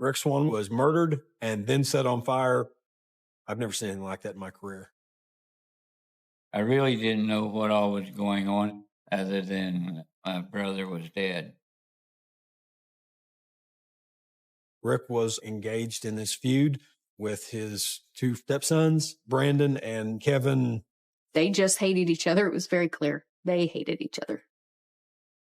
Rick Swan was murdered and then set on fire. I've never seen anything like that in my career. I really didn't know what all was going on other than my brother was dead. Rick was engaged in this feud with his two stepsons, Brandon and Kevin. They just hated each other. It was very clear. They hated each other.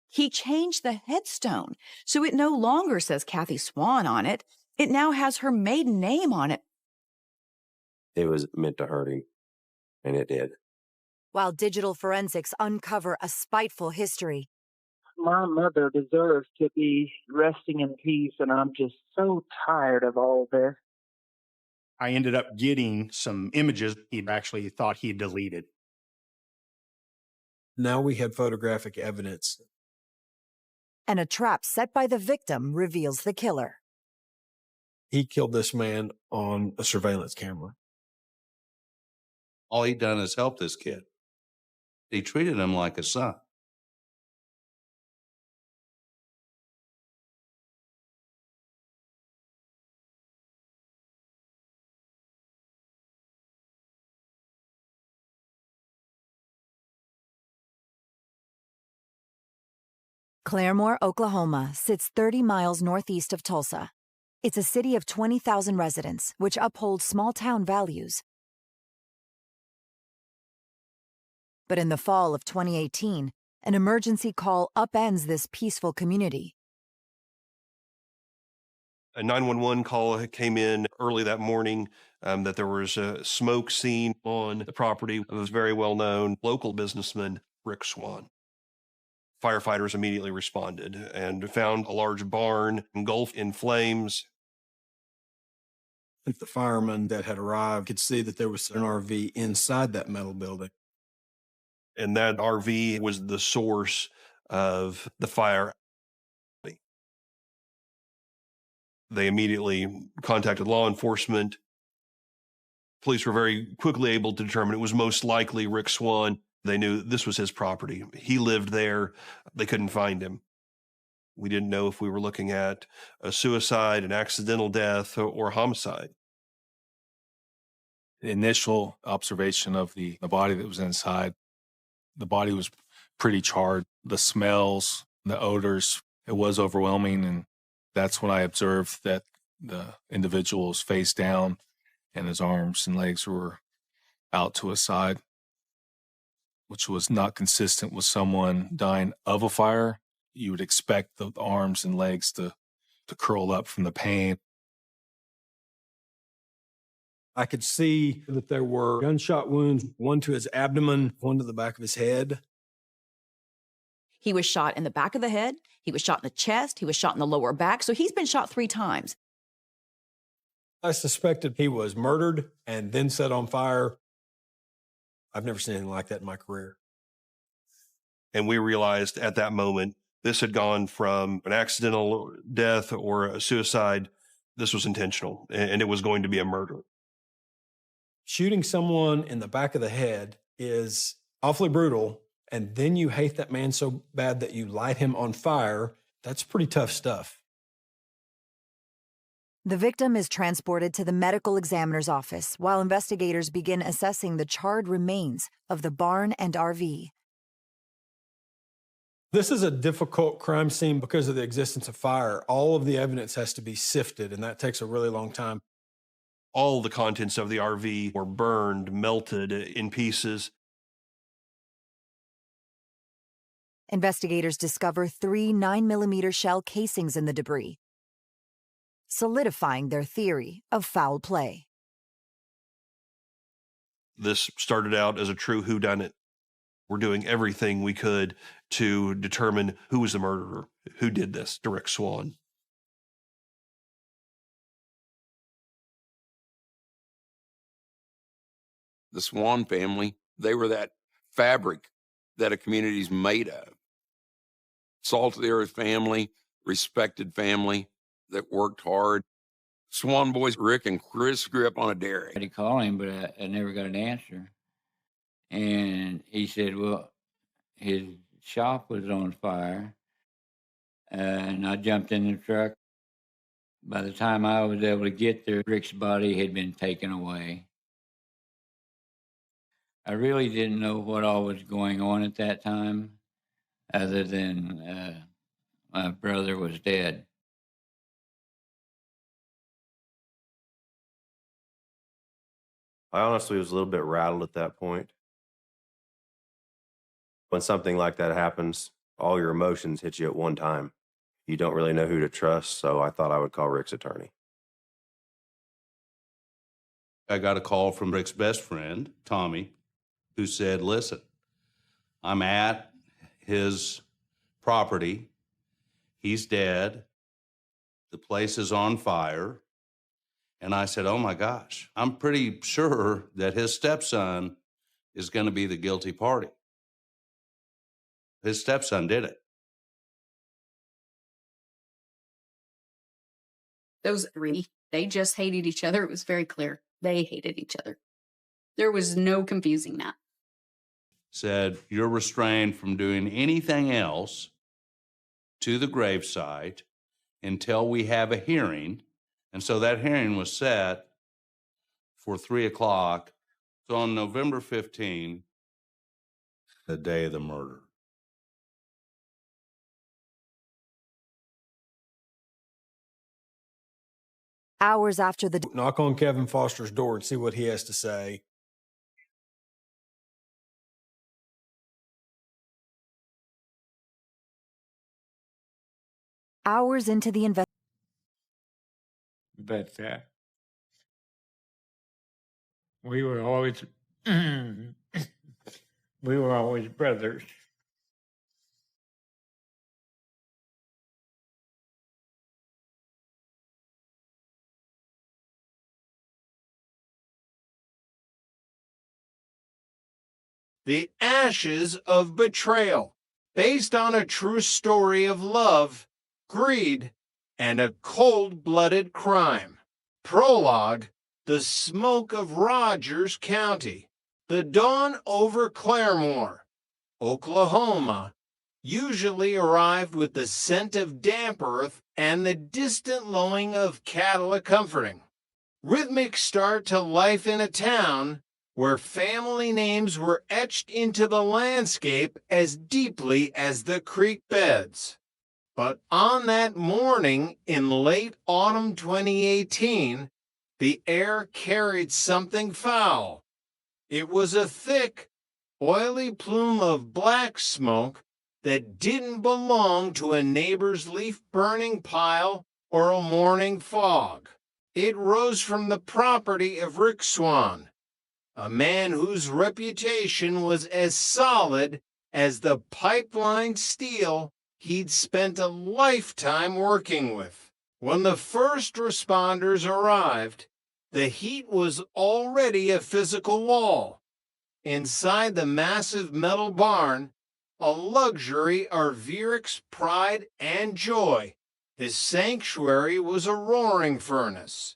He changed the headstone, so it no longer says Kathy Swan on it. It now has her maiden name on it. It was meant to hurt him, and it did. While digital forensics uncover a spiteful history. My mother deserves to be resting in peace, and I'm just so tired of all this. I ended up getting some images he actually thought he deleted. Now we had photographic evidence. And a trap set by the victim reveals the killer. He killed this man on a surveillance camera. All he'd done is help this kid. He treated him like a son. Claremore, Oklahoma, sits 30 miles northeast of Tulsa. It's a city of 20,000 residents, which upholds small-town values. But in the fall of 2018, an emergency call upends this peaceful community. A 911 call came in early that morning that there was a smoke seen on the property of a very well-known local businessman, Rick Swan. Firefighters immediately responded and found a large barn engulfed in flames. The firemen that had arrived could see that there was an RV inside that metal building. And that RV was the source of the fire. They immediately contacted law enforcement. Police were very quickly able to determine it was most likely Rick Swan. They knew this was his property. He lived there. They couldn't find him. We didn't know if we were looking at a suicide, an accidental death, or homicide. The initial observation of the body that was inside, the body was pretty charred. The smells, the odors, it was overwhelming. And that's when I observed that the individual was face down and his arms and legs were out to his side, which was not consistent with someone dying of a fire. You would expect the arms and legs to curl up from the pain. I could see that there were gunshot wounds, one to his abdomen, one to the back of his head. He was shot in the back of the head. He was shot in the chest. He was shot in the lower back. So he's been shot 3 times. I suspected he was murdered and then set on fire. I've never seen anything like that in my career. And we realized at that moment, this had gone from an accidental death or a suicide. This was intentional, and it was going to be a murder. Shooting someone in the back of the head is awfully brutal, and then you hate that man so bad that you light him on fire. That's pretty tough stuff. The victim is transported to the medical examiner's office while investigators begin assessing the charred remains of the barn and RV. This is a difficult crime scene because of the existence of fire. All of the evidence has to be sifted, and that takes a really long time. All the contents of the RV were burned, melted in pieces. Investigators discover 3 9mm shell casings in the debris, solidifying their theory of foul play. This started out as a true whodunit. We're doing everything we could to determine who was the murderer, who did this to Rick Swan. The Swan family, they were that fabric that a community's made of. Salt of the earth family, respected family that worked hard. Swan boys, Rick and Chris, grew up on a dairy. I called him, but I never got an answer. And he said, well, his shop was on fire. And I jumped in the truck, By the time I was able to get there, Rick's body had been taken away. I really didn't know what all was going on at that time, other than my brother was dead. I honestly was a little bit rattled at that point. When something like that happens, all your emotions hit you at one time. You don't really know who to trust, so I thought I would call Rick's attorney. I got a call from Rick's best friend, Tommy, who said, listen, I'm at his property. He's dead. The place is on fire. And I said, oh my gosh, I'm pretty sure that his stepson is going to be the guilty party. His stepson did it. Those three, they just hated each other. It was very clear. They hated each other. There was no confusing that. Said, you're restrained from doing anything else to the gravesite until we have a hearing. And so that hearing was set for 3 o'clock. So on November 15, the day of the murder. Hours after the Knock on Kevin Foster's door and see what he has to say. hours into the investigation. But we were always we were always brothers. The Ashes of Betrayal, based on a true story of love, greed, and a cold-blooded crime. Prologue, The Smoke of Rogers County. The dawn over Claremore, Oklahoma, usually arrived with the scent of damp earth and the distant lowing of cattle a-comforting. Rhythmic start to life in a town where family names were etched into the landscape as deeply as the creek beds. But on that morning in late autumn 2018, the air carried something foul. It was a thick, oily plume of black smoke that didn't belong to a neighbor's leaf-burning pile or a morning fog. It rose from the property of Rick Swan, a man whose reputation was as solid as the pipeline steel he'd spent a lifetime working with. When the first responders arrived, the heat was already a physical wall. Inside the massive metal barn, a luxury of Rick's pride and joy, his sanctuary was a roaring furnace.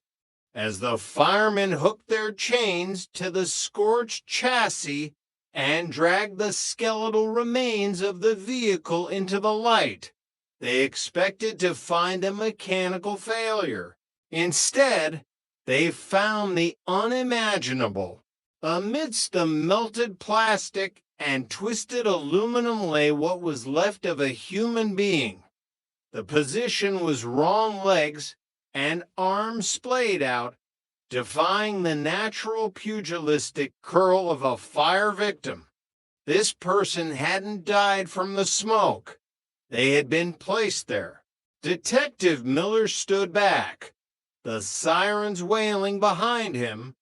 As the firemen hooked their chains to the scorched chassis and dragged the skeletal remains of the vehicle into the light, they expected to find a mechanical failure. Instead, they found the unimaginable. Amidst the melted plastic and twisted aluminum lay what was left of a human being. The position was wrong legs and arms splayed out, defying the natural pugilistic curl of a fire victim. This person hadn't died from the smoke. They had been placed there. Detective Miller stood back, the sirens wailing behind him,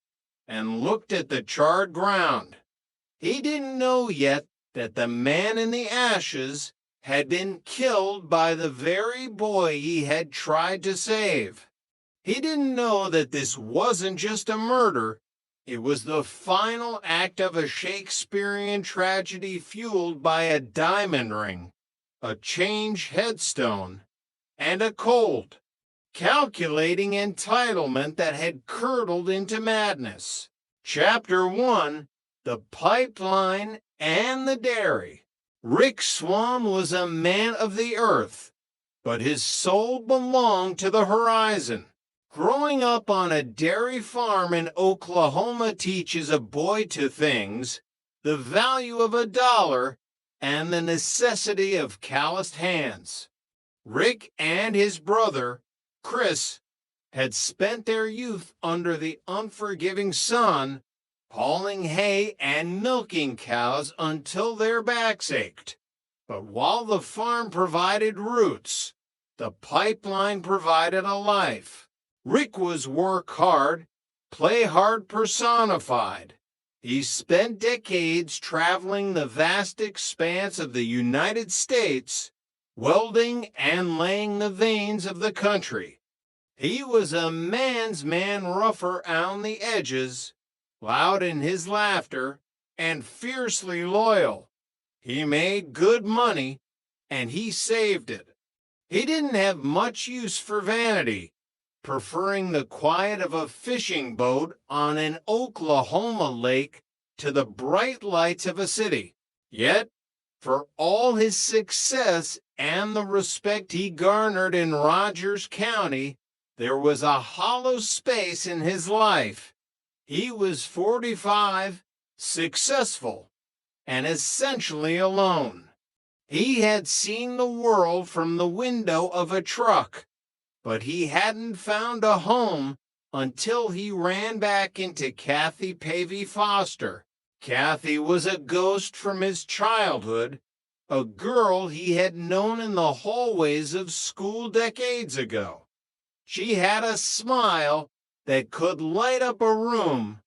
and looked at the charred ground. He didn't know yet that the man in the ashes had been killed by the very boy he had tried to save. He didn't know that this wasn't just a murder, it was the final act of a Shakespearean tragedy fueled by a diamond ring, a change headstone, and a cold, calculating entitlement that had curdled into madness. Chapter 1, The Pipeline and the Dairy. Rick Swan was a man of the earth, but his soul belonged to the horizon. Growing up on a dairy farm in Oklahoma teaches a boy two things: the value of $1 and the necessity of calloused hands. Rick and his brother, Chris, had spent their youth under the unforgiving sun, hauling hay and milking cows until their backs ached. But while the farm provided roots, the pipeline provided a life. Rick was work hard, play hard personified. He spent decades traveling the vast expanse of the United States, welding and laying the veins of the country. He was a man's man, rougher on the edges, loud in his laughter, and fiercely loyal. He made good money, and he saved it. He didn't have much use for vanity, preferring the quiet of a fishing boat on an Oklahoma lake to the bright lights of a city. Yet, for all his success and the respect he garnered in Rogers County, there was a hollow space in his life. He was 45, successful, and essentially alone. He had seen the world from the window of a truck, but he hadn't found a home until he ran back into Kathy Pavey Foster. Kathy was a ghost from his childhood, a girl he had known in the hallways of school decades ago. She had a smile that could light up a room,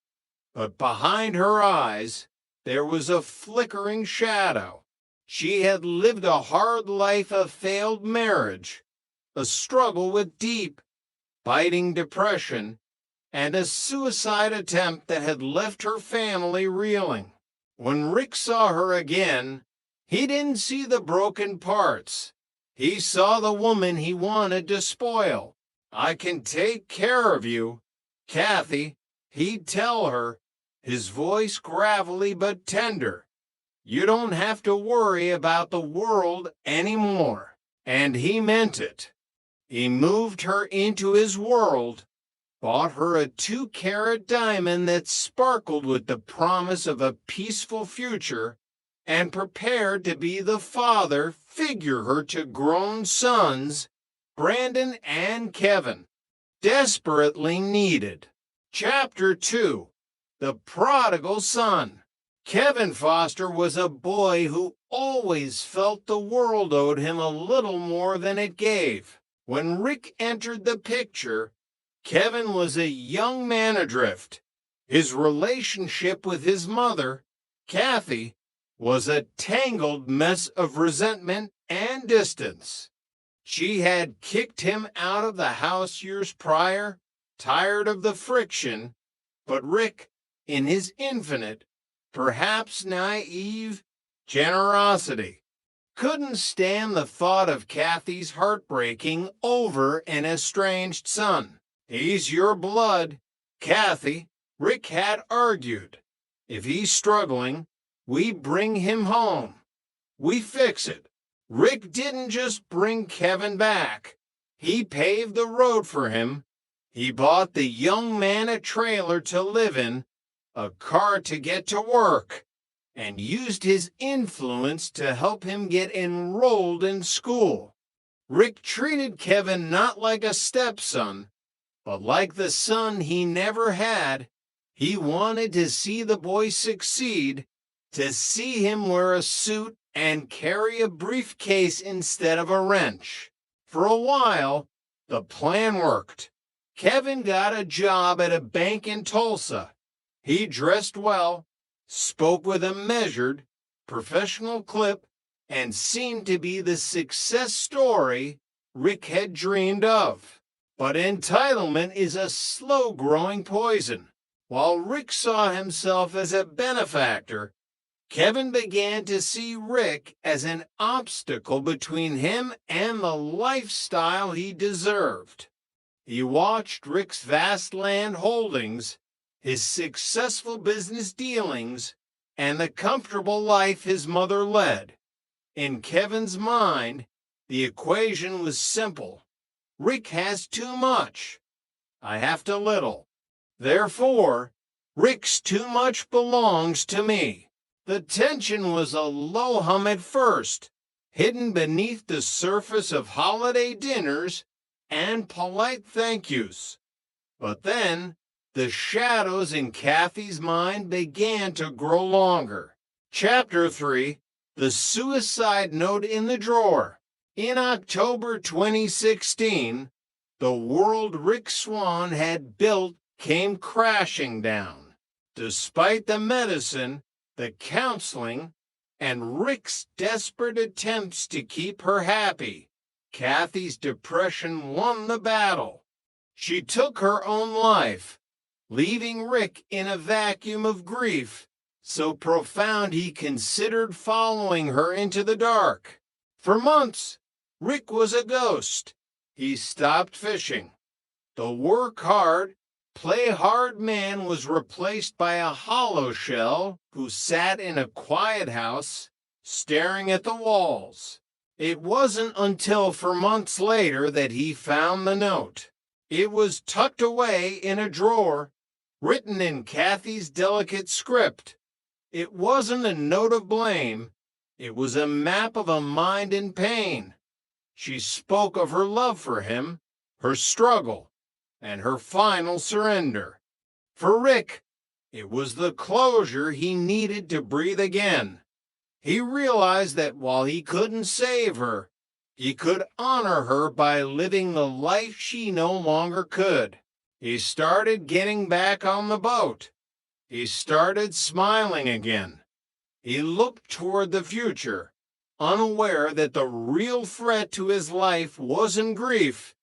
but behind her eyes there was a flickering shadow. She had lived a hard life of failed marriage, a struggle with deep, biting depression, and a suicide attempt that had left her family reeling. When Rick saw her again, he didn't see the broken parts. He saw the woman he wanted to spoil. "I can take care of you, Kathy," he'd tell her, his voice gravelly but tender. "You don't have to worry about the world anymore." And he meant it. He moved her into his world, bought her a 2-carat diamond that sparkled with the promise of a peaceful future, and prepared to be the father figure her to grown sons, Brandon and Kevin, desperately needed. Chapter 2: The Prodigal Son. Kevin Foster was a boy who always felt the world owed him a little more than it gave. When Rick entered the picture, Kevin was a young man adrift. His relationship with his mother, Kathy, was a tangled mess of resentment and distance. She had kicked him out of the house years prior, tired of the friction, but Rick, in his infinite, perhaps naive generosity, couldn't stand the thought of Kathy's heartbreaking over an estranged son. "He's your blood, Kathy," Rick had argued. "If he's struggling, we bring him home. We fix it." Rick didn't just bring Kevin back. He paved the road for him. He bought the young man a trailer to live in, a car to get to work, and used his influence to help him get enrolled in school. Rick treated Kevin not like a stepson, but like the son he never had. He wanted to see the boy succeed, to see him wear a suit and carry a briefcase instead of a wrench. For a while, the plan worked. Kevin got a job at a bank in Tulsa. He dressed well, spoke with a measured, professional clip, and seemed to be the success story Rick had dreamed of. But entitlement is a slow-growing poison. While Rick saw himself as a benefactor, Kevin began to see Rick as an obstacle between him and the lifestyle he deserved. He watched Rick's vast land holdings, his successful business dealings, and the comfortable life his mother led. In Kevin's mind, The equation was simple. Rick has too much. I have too little. Therefore, Rick's too much belongs to me. The tension was a low hum at first, hidden beneath the surface of holiday dinners and polite thank yous. But then, the shadows in Kathy's mind began to grow longer. Chapter 3, The Suicide Note in the Drawer. In October 2016, the world Rick Swan had built came crashing down. Despite the medicine, the counseling, and Rick's desperate attempts to keep her happy, Kathy's depression won the battle. She took her own life, leaving Rick in a vacuum of grief so profound he considered following her into the dark. For months, Rick was a ghost. He stopped fishing. The work hard, play hard man was replaced by a hollow shell who sat in a quiet house, staring at the walls. It wasn't until 4 months later that he found the note. It was tucked away in a drawer, written in Kathy's delicate script. It wasn't a note of blame. It was a map of a mind in pain. She spoke of her love for him, her struggle, and her final surrender. For Rick, it was the closure he needed to breathe again. He realized that while he couldn't save her, he could honor her by living the life she no longer could. He started getting back on the boat. He started smiling again. He looked toward the future, unaware that the real threat to his life wasn't grief,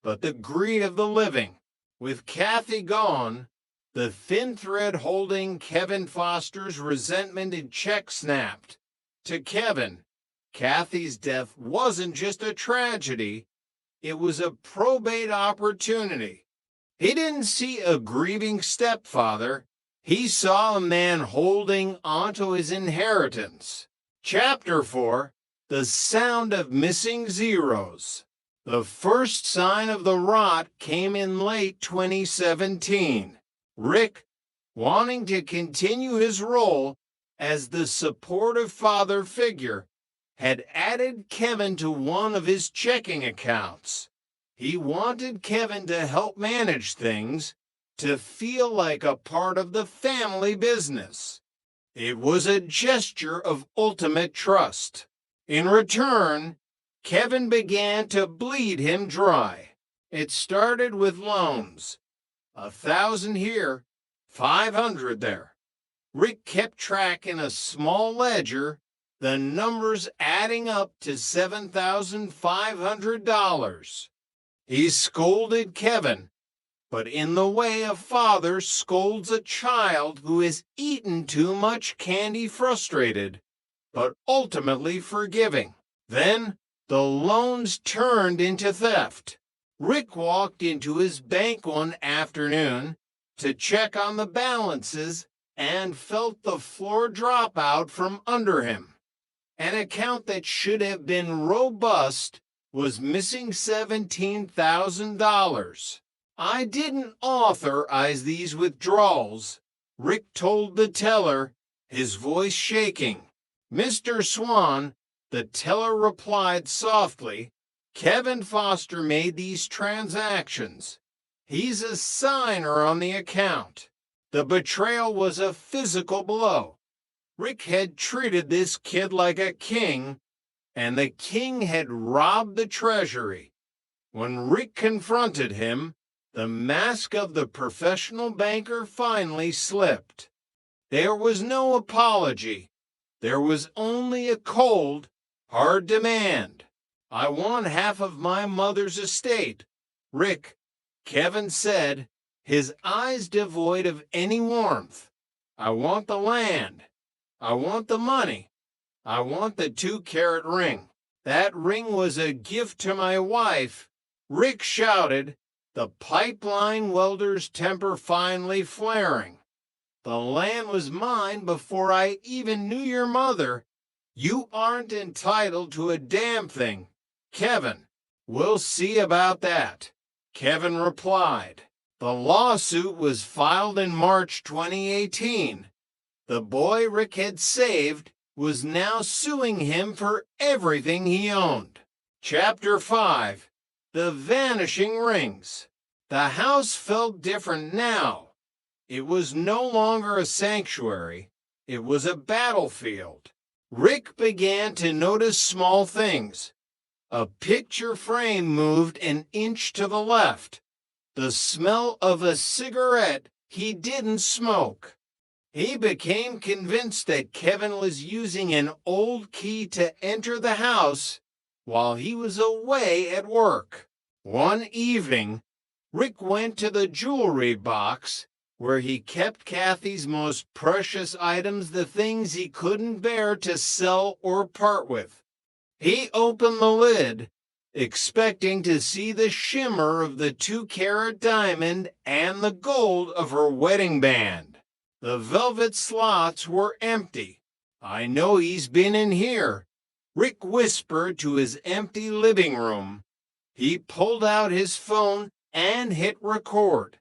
but the greed of the living. With Kathy gone, the thin thread holding Kevin Foster's resentment in check snapped. To Kevin, Kathy's death wasn't just a tragedy, it was a probate opportunity. He didn't see a grieving stepfather. He saw a man holding onto his inheritance. Chapter 4, The Sound of Missing Zeros. The first sign of the rot came in late 2017. Rick, wanting to continue his role as the supportive father figure, had added Kevin to one of his checking accounts. He wanted Kevin to help manage things, to feel like a part of the family business. It was a gesture of ultimate trust. In return, Kevin began to bleed him dry. It started with loans. 1,000 here, 500 there. Rick kept track in a small ledger, the numbers adding up to $7,500. He scolded Kevin, but in the way a father scolds a child who has eaten too much candy, frustrated, but ultimately forgiving. Then the loans turned into theft. Rick walked into his bank one afternoon to check on the balances and felt the floor drop out from under him. An account that should have been robust was missing $17,000. I didn't authorize these withdrawals, Rick told the teller, his voice shaking. Mr. Swan, the teller replied softly, Kevin Foster made these transactions. He's a signer on the account. The betrayal was a physical blow. Rick had treated this kid like a king, and the king had robbed the treasury. When Rick confronted him, the mask of the professional banker finally slipped. There was no apology. There was only a cold, hard demand. I want half of my mother's estate, Rick, Kevin said, his eyes devoid of any warmth. I want the land. I want the money. I want the 2-carat ring. That ring was a gift to my wife. Rick shouted, the pipeline welder's temper finally flaring. The land was mine before I even knew your mother. You aren't entitled to a damn thing. Kevin, we'll see about that. Kevin replied. The lawsuit was filed in March 2018. The boy Rick had saved was now suing him for everything he owned. Chapter 5. The Vanishing Rings. The house felt different now. It was no longer a sanctuary. It was a battlefield. Rick began to notice small things. A picture frame moved an inch to the left. The smell of a cigarette he didn't smoke. He became convinced that Kevin was using an old key to enter the house while he was away at work. One evening, Rick went to the jewelry box where he kept Kathy's most precious items, the things he couldn't bear to sell or part with. He opened the lid, expecting to see the shimmer of the 2-carat diamond and the gold of her wedding band. The velvet slots were empty. I know he's been in here, Rick whispered to his empty living room. He pulled out his phone and hit record.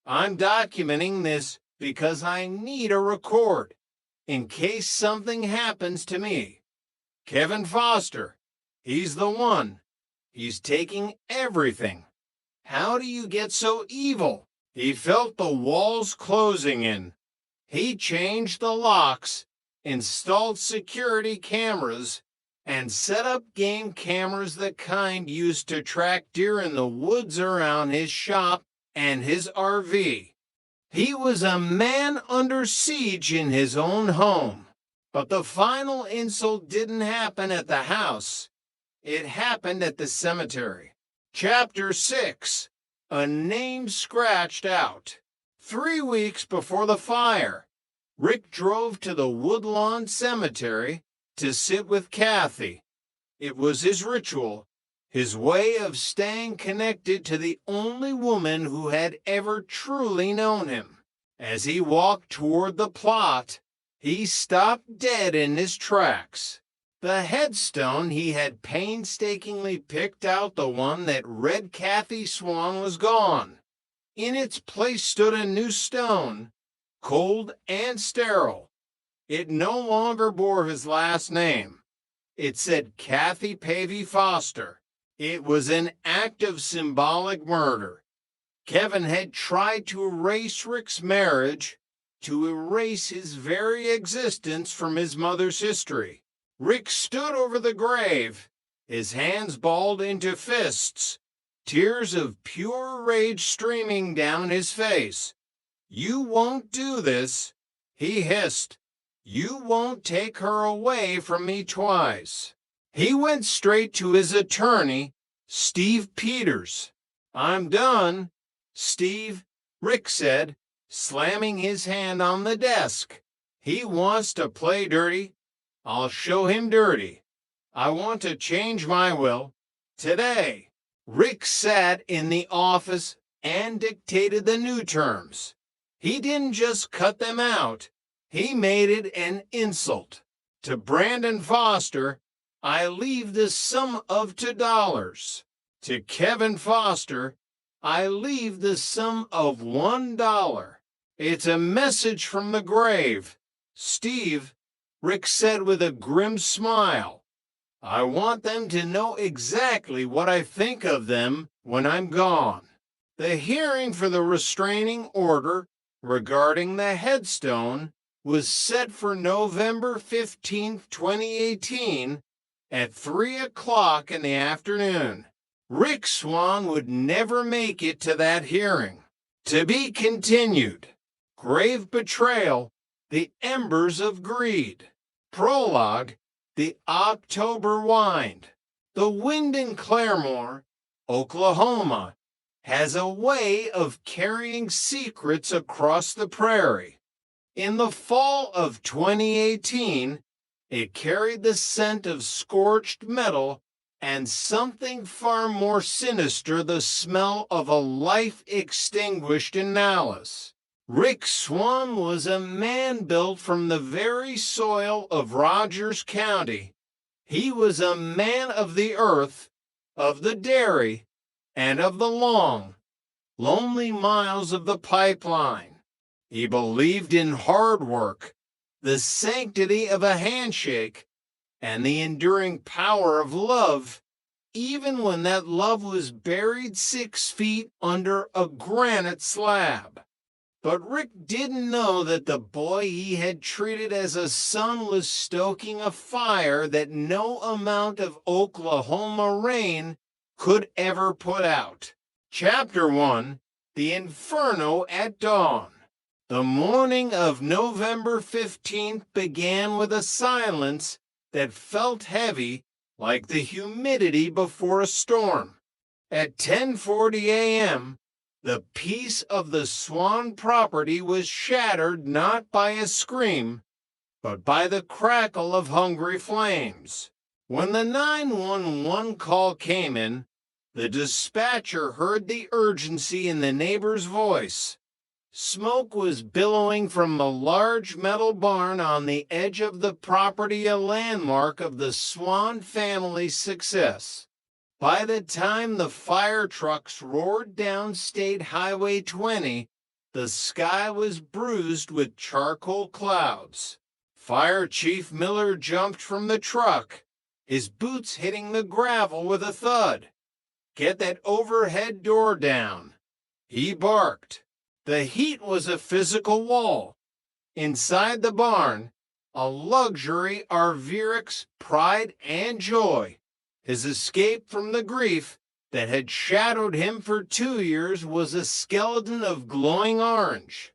I'm documenting this because I need a record in case something happens to me. Kevin Foster, he's the one. He's taking everything. How do you get so evil? He felt the walls closing in. He changed the locks, installed security cameras, and set up game cameras, the kind used to track deer in the woods around his shop and his RV. He was a man under siege in his own home. But the final insult didn't happen at the house. It happened at the cemetery. Chapter 6. A Name Scratched Out. 3 weeks before the fire, Rick drove to the Woodlawn Cemetery to sit with Kathy. It was his ritual, his way of staying connected to the only woman who had ever truly known him. As he walked toward the plot, he stopped dead in his tracks. The headstone he had painstakingly picked out, the one that read Kathy Swan, was gone. In its place stood a new stone, cold and sterile. It no longer bore his last name. It said Kathy Pavey Foster. It was an act of symbolic murder. Kevin had tried to erase Rick's marriage, to erase his very existence from his mother's history. Rick stood over the grave, his hands balled into fists, tears of pure rage streaming down his face. "You won't do this," he hissed. "You won't take her away from me twice." He went straight to his attorney, Steve Peters. "I'm done, Steve," Rick said, slamming his hand on the desk. "He wants to play dirty. I'll show him dirty. I want to change my will today." Rick sat in the office and dictated the new terms. He didn't just cut them out. He made it an insult. To Brandon Foster, I leave the sum of $2. To Kevin Foster, I leave the sum of $1. It's a message from the grave. "Steve," Rick said with a grim smile, "I want them to know exactly what I think of them when I'm gone." The hearing for the restraining order regarding the headstone was set for November 15th, 2018 at 3 o'clock in the afternoon. Rick Swan would never make it to that hearing. To be continued. Grave Betrayal, The Embers of Greed. Prologue, The October Wind. The wind in Claremore, Oklahoma, has a way of carrying secrets across the prairie. In the fall of 2018, it carried the scent of scorched metal and something far more sinister, the smell of a life extinguished in malice. Rick Swan was a man built from the very soil of Rogers County. He was a man of the earth of the dairy, and of the long, lonely miles of the pipeline. He believed in hard work, the sanctity of a handshake, and the enduring power of love, even when that love was buried 6 feet under a granite slab. But Rick didn't know that the boy he had treated as a son was stoking a fire that no amount of Oklahoma rain could ever put out. Chapter 1: The Inferno at Dawn. The morning of November 15th began with a silence that felt heavy, like the humidity before a storm. At 10:40 a.m., the peace of the Swan property was shattered not by a scream, but by the crackle of hungry flames. When the 911 call came in, the dispatcher heard the urgency in the neighbor's voice. Smoke was billowing from a large metal barn on the edge of the property, a landmark of the Swan family's success. By the time the fire trucks roared down State Highway 20, the sky was bruised with charcoal clouds. Fire Chief Miller jumped from the truck, his boots hitting the gravel with a thud. "Get that overhead door down," he barked. The heat was a physical wall. Inside the barn, a luxury Arvyric's pride and joy. His escape from the grief that had shadowed him for 2 years was a skeleton of glowing orange.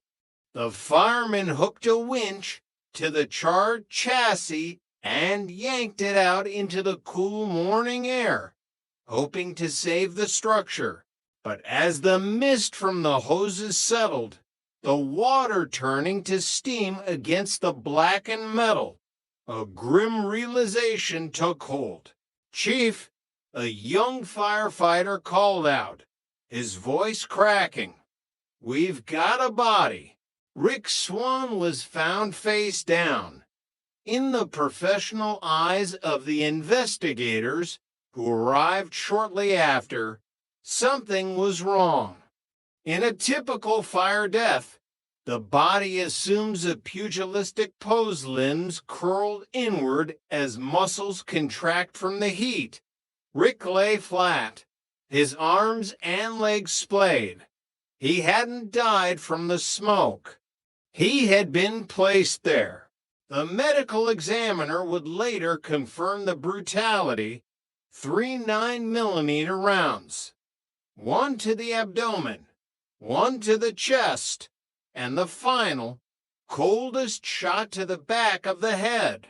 The fireman hooked a winch to the charred chassis and yanked it out into the cool morning air, hoping to save the structure. But as the mist from the hoses settled, the water turning to steam against the blackened metal, a grim realization took hold. "Chief," a young firefighter called out, his voice cracking, "we've got a body." Rick Swan was found face down. In the professional eyes of the investigators, who arrived shortly after, something was wrong. In a typical fire death, the body assumes a pugilistic pose, limbs curled inward as muscles contract from the heat. Rick lay flat, his arms and legs splayed. He hadn't died from the smoke. He had been placed there. The medical examiner would later confirm the brutality: 3 9mm rounds, 1 to the abdomen, 1 to the chest, and the final, coldest shot to the back of the head.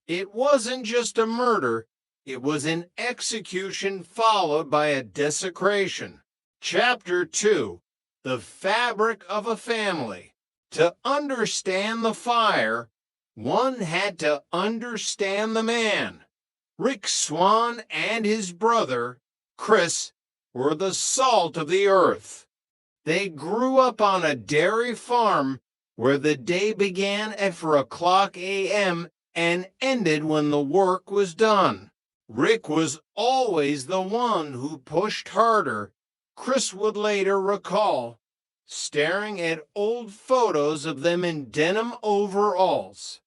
It wasn't just a murder, it was an execution followed by a desecration. Chapter 2: The Fabric of a Family. To understand the fire, one had to understand the man. Rick Swan and his brother, Chris, were the salt of the earth. They grew up on a dairy farm where the day began at 4:00 a.m. and ended when the work was done. Rick was always the one who pushed harder, Chris would later recall, staring at old photos of them in denim overalls.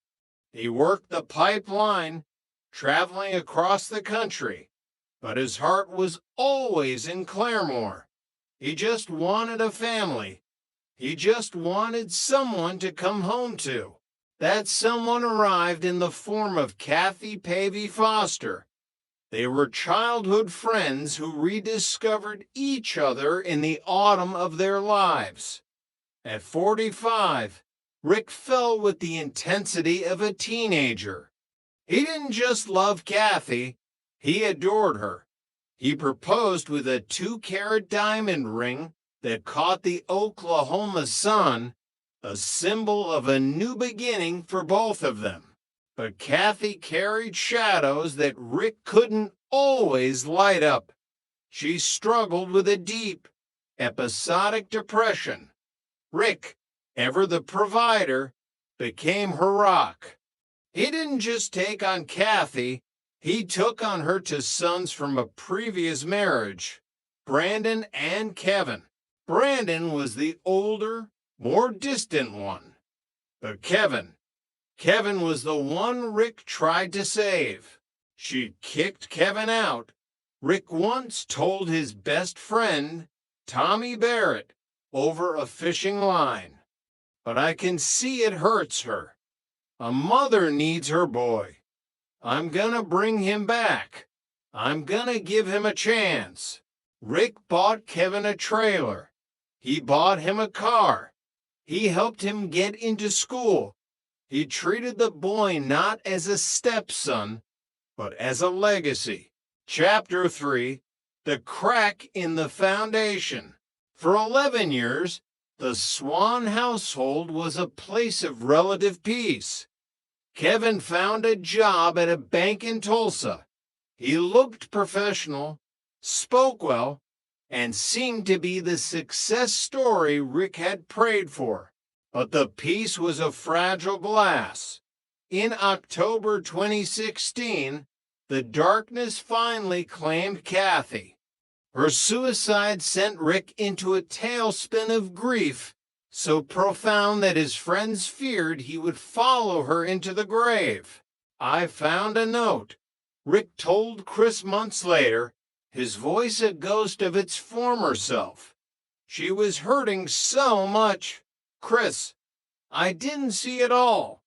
He worked the pipeline, traveling across the country, but his heart was always in Claremore. He just wanted a family. He just wanted someone to come home to. That someone arrived in the form of Kathy Pavey Foster. They were childhood friends who rediscovered each other in the autumn of their lives. At 45, Rick fell with the intensity of a teenager. He didn't just love Kathy, he adored her. He proposed with a 2-carat diamond ring that caught the Oklahoma sun, a symbol of a new beginning for both of them. But Kathy carried shadows that Rick couldn't always light up. She struggled with a deep, episodic depression. Rick, ever the provider, became her rock. He didn't just take on Kathy, He took on her two sons from a previous marriage, Brandon and Kevin. Brandon was the older, more distant one. But Kevin was the one Rick tried to save. She kicked Kevin out. Rick once told his best friend, Tommy Barrett, over a fishing line. But I can see it hurts her. A mother needs her boy. I'm gonna bring him back. I'm gonna give him a chance. Rick bought Kevin a trailer. He bought him a car. He helped him get into school. He treated the boy not as a stepson, but as a legacy. Chapter 3, The Crack in the Foundation. For 11 years, the Swan household was a place of relative peace. Kevin found a job at a bank in Tulsa. He looked professional, spoke well, and seemed to be the success story Rick had prayed for. But the peace was a fragile glass. In October 2016, the darkness finally claimed Kathy. Her suicide sent Rick into a tailspin of grief so profound that his friends feared he would follow her into the grave. I found a note. Rick told Chris months later, his voice a ghost of its former self. She was hurting so much. Chris, I didn't see it all.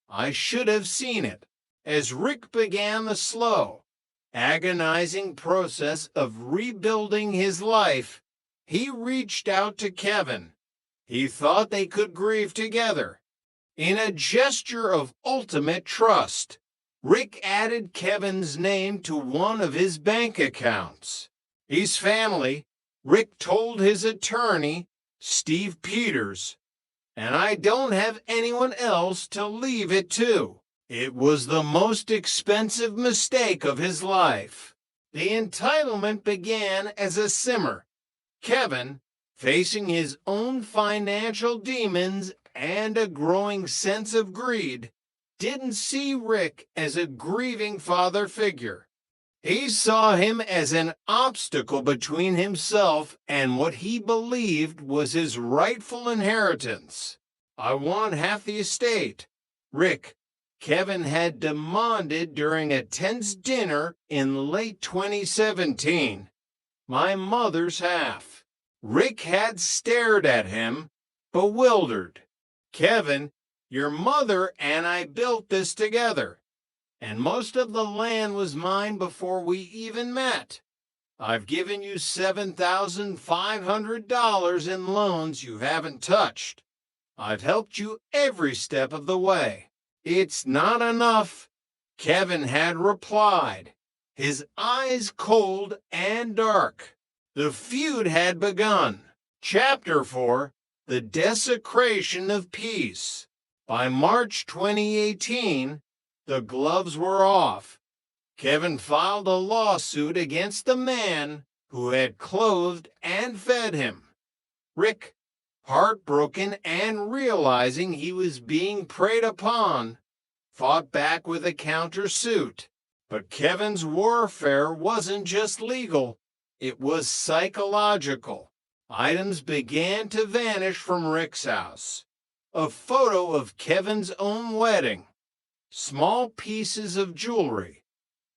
I should have seen it. As Rick began the slow, agonizing process of rebuilding his life, he reached out to Kevin. He thought they could grieve together. In a gesture of ultimate trust, Rick added Kevin's name to one of his bank accounts. His family, Rick told his attorney, Steve Peters, and I don't have anyone else to leave it to. It was the most expensive mistake of his life. The entitlement began as a simmer. Kevin, facing his own financial demons and a growing sense of greed, didn't see Rick as a grieving father figure. He saw him as an obstacle between himself and what he believed was his rightful inheritance. I want half the estate, Rick, Kevin had demanded during a tense dinner in late 2017. My mother's half. Rick had stared at him, bewildered. Kevin, your mother and I built this together, and most of the land was mine before we even met. I've given you $7,500 in loans you haven't touched. I've helped you every step of the way. It's not enough, Kevin had replied, his eyes cold and dark. The feud had begun. Chapter 4, The Desecration of Peace. By March 2018, the gloves were off. Kevin filed a lawsuit against the man who had clothed and fed him. Rick, heartbroken and realizing he was being preyed upon, fought back with a countersuit. But Kevin's warfare wasn't just legal, it was psychological. Items began to vanish from Rick's house. A photo of Kevin's own wedding, small pieces of jewelry,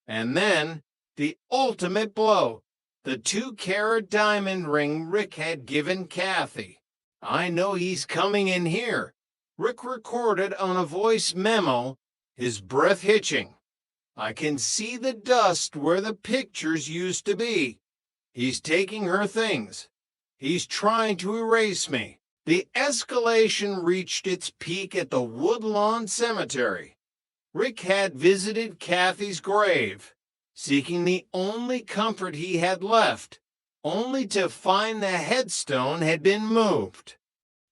and then the ultimate blow, the 2-carat diamond ring Rick had given Kathy. I know he's coming in here, Rick recorded on a voice memo, his breath hitching. I can see the dust where the pictures used to be. He's taking her things. He's trying to erase me. The escalation reached its peak at the Woodlawn Cemetery. Rick had visited Kathy's grave, seeking the only comfort he had left, only to find the headstone had been moved.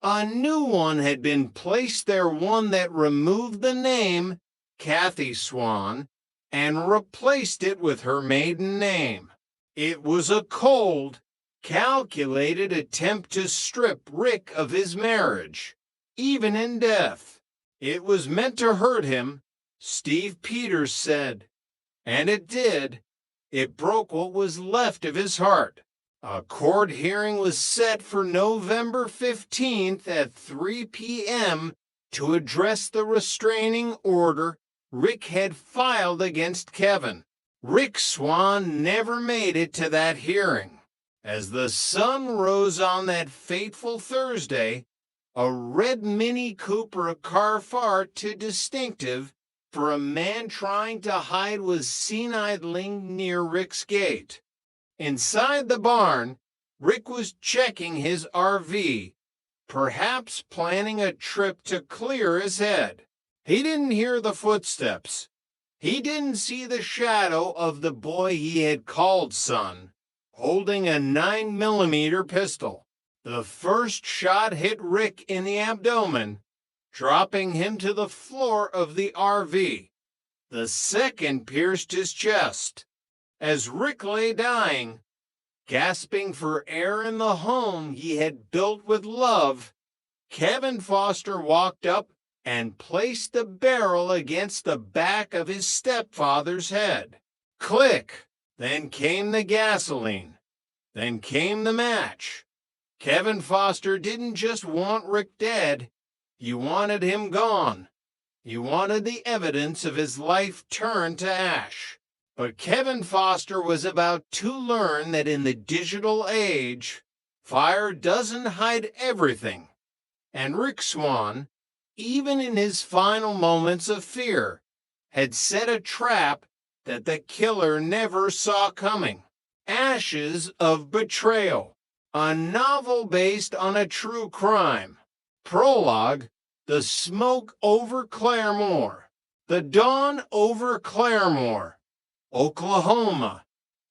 A new one had been placed there, one that removed the name, Kathy Swan, and replaced it with her maiden name. It was a cold, calculated attempt to strip Rick of his marriage, even in death. It was meant to hurt him, Steve Peters said. And it did. It broke what was left of his heart. A court hearing was set for November 15th at 3 p.m. to address the restraining order Rick had filed against Kevin. Rick Swan never made it to that hearing. As the sun rose on that fateful Thursday, a red Mini Cooper car far too distinctive for a man trying to hide was seen idling near Rick's gate. Inside the barn, Rick was checking his RV, perhaps planning a trip to clear his head. He didn't hear the footsteps. He didn't see the shadow of the boy he had called son, holding a 9mm pistol. The first shot hit Rick in the abdomen, dropping him to the floor of the RV. The second pierced his chest. As Rick lay dying, gasping for air in the home he had built with love, Kevin Foster walked up and placed the barrel against the back of his stepfather's head. Click! Then came the gasoline. Then came the match. Kevin Foster didn't just want Rick dead. You wanted him gone. You wanted the evidence of his life turned to ash. But Kevin Foster was about to learn that in the digital age, fire doesn't hide everything. And Rick Swan, even in his final moments of fear, had set a trap that the killer never saw coming. Ashes of Betrayal, a novel based on a true crime. Prologue: The smoke over Claremore. The dawn over Claremore, Oklahoma,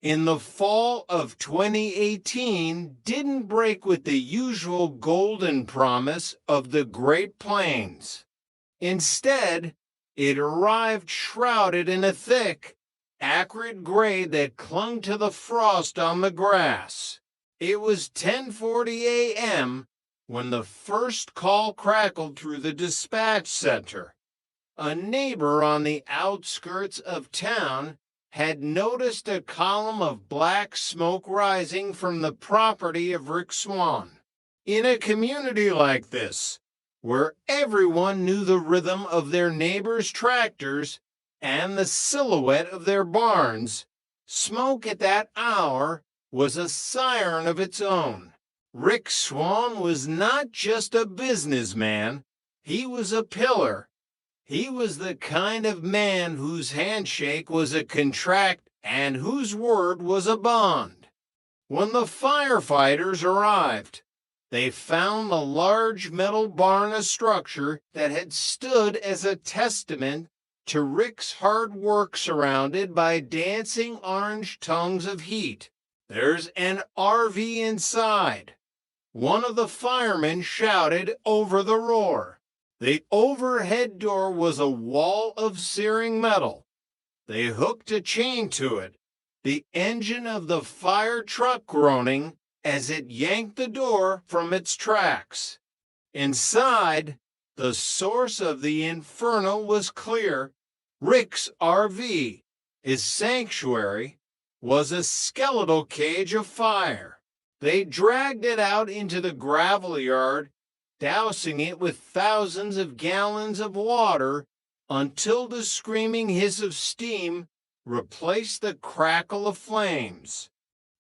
in the fall of 2018 didn't break with the usual golden promise of the Great Plains. Instead, it arrived shrouded in a thick, acrid gray that clung to the frost on the grass. It was 10:40 a.m. when the first call crackled through the dispatch center. A neighbor on the outskirts of town had noticed a column of black smoke rising from the property of Rick Swan. In a community like this, where everyone knew the rhythm of their neighbors' tractors and the silhouette of their barns, smoke at that hour was a siren of its own. Rick Swan was not just a businessman, he was a pillar. He was the kind of man whose handshake was a contract and whose word was a bond. When the firefighters arrived, they found the large metal barn a structure that had stood as a testament to Rick's hard work surrounded by dancing orange tongues of heat. There's an RV inside. One of the firemen shouted over the roar. The overhead door was a wall of searing metal. They hooked a chain to it, the engine of the fire truck groaning as it yanked the door from its tracks. Inside, the source of the inferno was clear. Rick's RV, his sanctuary, was a skeletal cage of fire. They dragged it out into the gravel yard, dousing it with thousands of gallons of water until the screaming hiss of steam replaced the crackle of flames.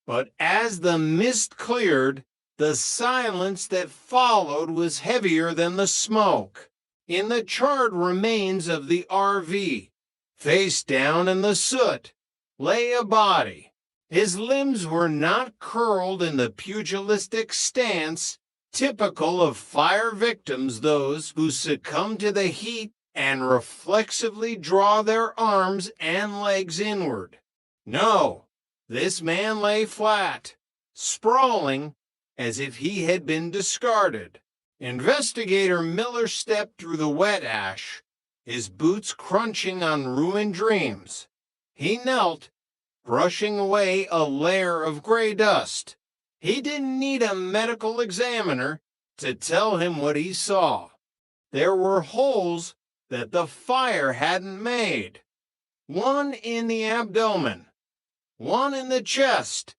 But as the mist cleared, the silence that followed was heavier than the smoke. In the charred remains of the RV, face down in the soot, lay a body. His limbs were not curled in the pugilistic stance typical of fire victims, those who succumb to the heat and reflexively draw their arms and legs inward. No, this man lay flat, sprawling as if he had been discarded. Investigator Miller stepped through the wet ash, his boots crunching on ruined dreams. He knelt, brushing away a layer of gray dust. He didn't need a medical examiner to tell him what he saw. There were holes that the fire hadn't made. one in the abdomen, one in the chest,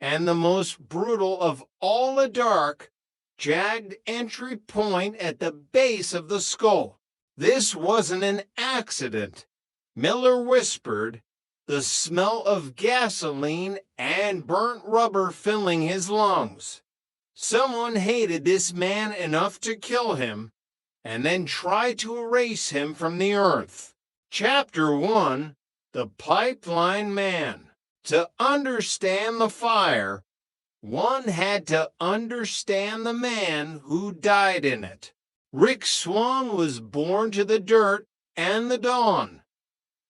and the most brutal of all a dark, jagged entry point at the base of the skull. This wasn't an accident, Miller whispered, the smell of gasoline and burnt rubber filling his lungs. Someone hated this man enough to kill him and then try to erase him from the earth. Chapter 1, The Pipeline Man. To understand the fire, one had to understand the man who died in it. Rick Swan was born to the dirt and the dawn.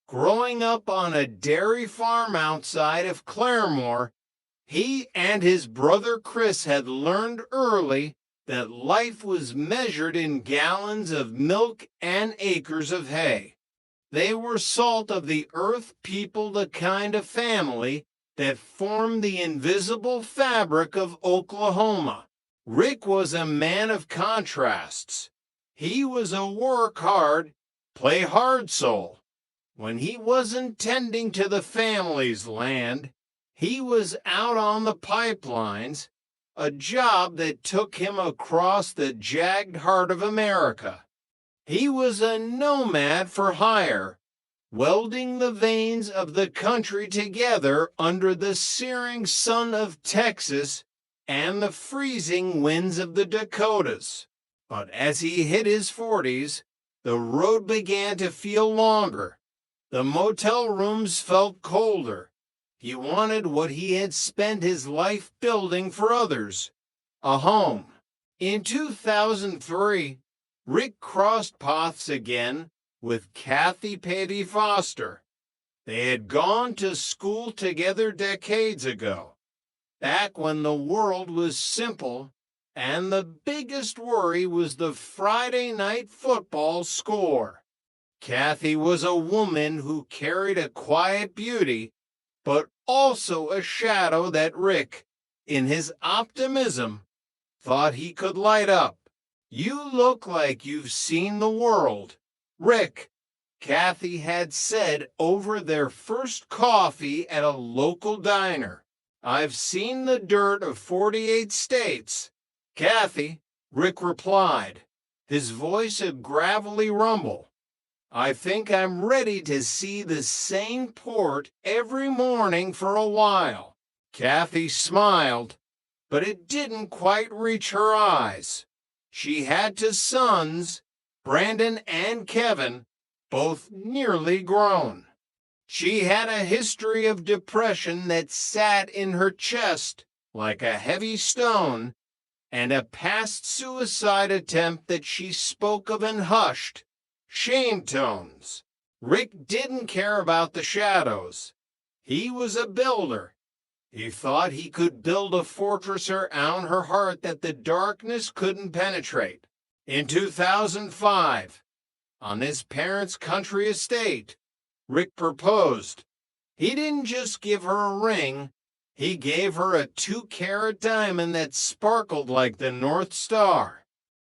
Growing up on a dairy farm outside of Claremore, he and his brother Chris had learned early that life was measured in gallons of milk and acres of hay. They were salt of the earth people, the kind of family that formed the invisible fabric of Oklahoma. Rick was a man of contrasts. He was a work hard, play hard soul. When he wasn't tending to the family's land, he was out on the pipelines, a job that took him across the jagged heart of America. He was a nomad for hire, welding the veins of the country together under the searing sun of Texas and the freezing winds of the Dakotas. But as he hit his 40s, the road began to feel longer. The motel rooms felt colder. He wanted what he had spent his life building for others, a home. In 2003, Rick crossed paths again with Kathy Petty Foster. They had gone to school together decades ago, back when the world was simple and the biggest worry was the Friday night football score. Kathy was a woman who carried a quiet beauty, but also a shadow that Rick, in his optimism, thought he could light up. "You look like you've seen the world, Rick," Kathy had said over their first coffee at a local diner. "I've seen the dirt of 48 states, Kathy," Rick replied, his voice a gravelly rumble. "I think I'm ready to see the same port every morning for a while." Kathy smiled, but it didn't quite reach her eyes. She had two sons, Brandon and Kevin, both nearly grown. She had a history of depression that sat in her chest like a heavy stone, and a past suicide attempt that she spoke of in hushed, shame tones. Rick didn't care about the shadows. He was a builder. He thought he could build a fortress around her heart that the darkness couldn't penetrate. In 2005, on his parents' country estate, Rick proposed. He didn't just give her a ring, he gave her a 2-carat diamond that sparkled like the North Star.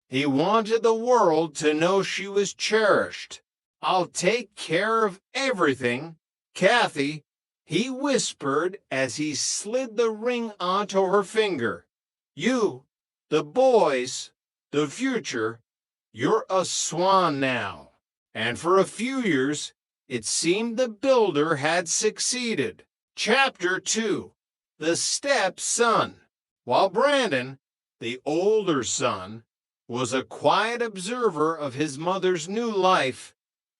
He wanted the world to know she was cherished. "I'll take care of everything, Kathy," he whispered as he slid the ring onto her finger. "You, the boys, the future, you're a swan now." And for a few years, it seemed the builder had succeeded. Chapter 2, The Stepson. While Brandon, the older son, was a quiet observer of his mother's new life,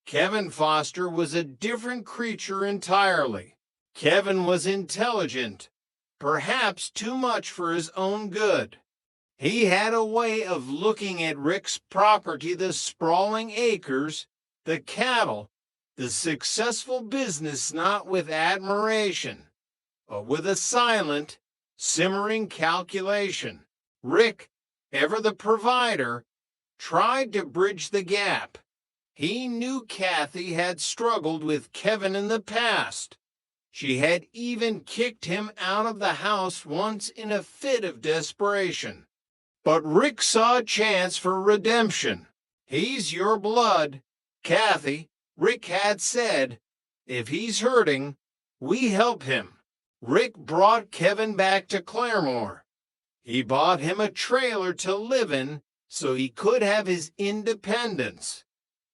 Kevin Foster was a different creature entirely. Kevin was intelligent, perhaps too much for his own good. He had a way of looking at Rick's property, the sprawling acres, the cattle, the successful business, not with admiration, but with a silent, simmering calculation. Rick, ever the provider, tried to bridge the gap. He knew Kathy had struggled with Kevin in the past. She had even kicked him out of the house once in a fit of desperation. But Rick saw a chance for redemption. "He's your blood, Kathy," Rick had said. If he's hurting, we help him. Rick brought Kevin back to Claremore. He bought him a trailer to live in so he could have his independence.